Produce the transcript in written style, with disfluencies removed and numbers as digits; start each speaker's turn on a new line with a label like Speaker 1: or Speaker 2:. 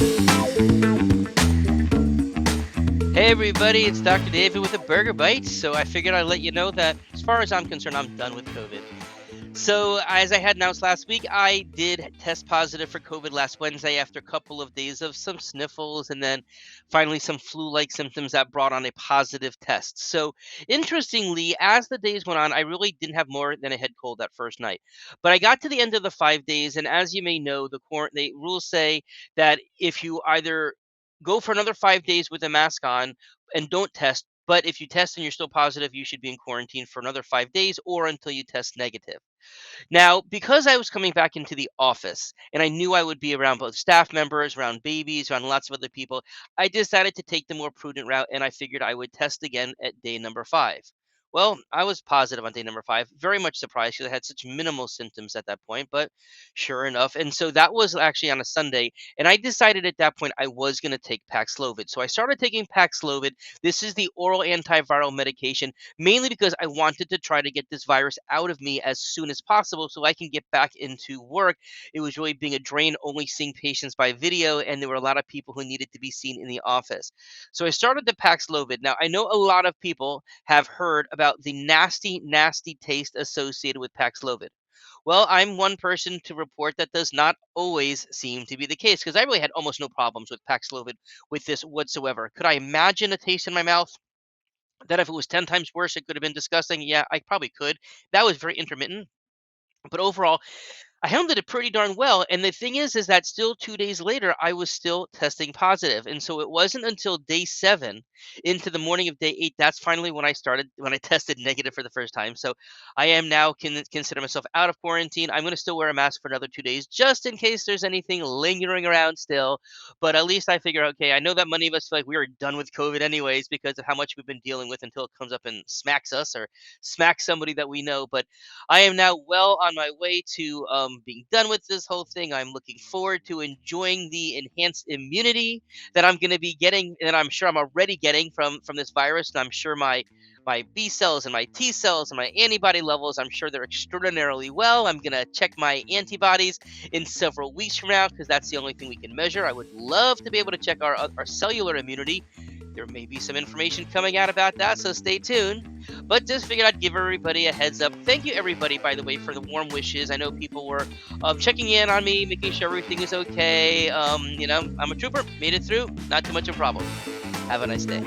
Speaker 1: Hey everybody, it's Dr. David with the Berger Bites. So I figured I'd let you know that as far as I'm concerned, I'm done with COVID. So as I had announced last week, I did test positive for COVID last Wednesday after a couple of days of some sniffles and then finally some flu-like symptoms that brought on a positive test. So interestingly, as the days went on, I really didn't have more than a head cold that first night. But I got to the end of the 5 days, and as you may know, the rules say that if you either go for another 5 days with a mask on and don't test, but if you test and you're still positive, you should be in quarantine for another 5 days or until you test negative. Now, because I was coming back into the office and I knew I would be around both staff members, around babies, around lots of other people, I decided to take the more prudent route and I figured I would test again at day number 5. Well, I was positive on day number 5, very much surprised because I had such minimal symptoms at that point, but sure enough. And so that was actually on a Sunday. And I decided at that point I was going to take Paxlovid. So I started taking Paxlovid. This is the oral antiviral medication mainly because I wanted to try to get this virus out of me as soon as possible so I can get back into work. It was really being a drain, only seeing patients by video, and there were a lot of people who needed to be seen in the office. So I started the Paxlovid. Now, I know a lot of people have heard about the nasty, nasty taste associated with Paxlovid. Well, I'm one person to report that does not always seem to be the case because I really had almost no problems with Paxlovid with this whatsoever. Could I imagine a taste in my mouth? That if it was 10 times worse, it could have been disgusting. Yeah, I probably could. That was very intermittent. But overall, I handled it pretty darn well. And the thing is that still 2 days later, I was still testing positive. And so it wasn't until day 7 into the morning of day 8, that's finally when I tested negative for the first time. So I am now consider myself out of quarantine. I'm going to still wear a mask for another 2 days just in case there's anything lingering around still. But at least I figure, okay, I know that many of us feel like we are done with COVID anyways because of how much we've been dealing with until it comes up and smacks us or smacks somebody that we know. But I am now well on my way to being done with this whole thing. I'm looking forward to enjoying the enhanced immunity that I'm going to be getting, and I'm sure I'm already getting from this virus. And I'm sure my B cells and my T cells and my antibody levels, I'm sure they're extraordinarily well. I'm going to check my antibodies in several weeks from now because that's the only thing we can measure. I would love to be able to check our cellular immunity. There may be some information coming out about that, so stay tuned. But just figured I'd give everybody a heads up. Thank you, everybody, by the way, for the warm wishes. I know people were checking in on me, making sure everything is okay. I'm a trooper, made it through, not too much of a problem. Have a nice day.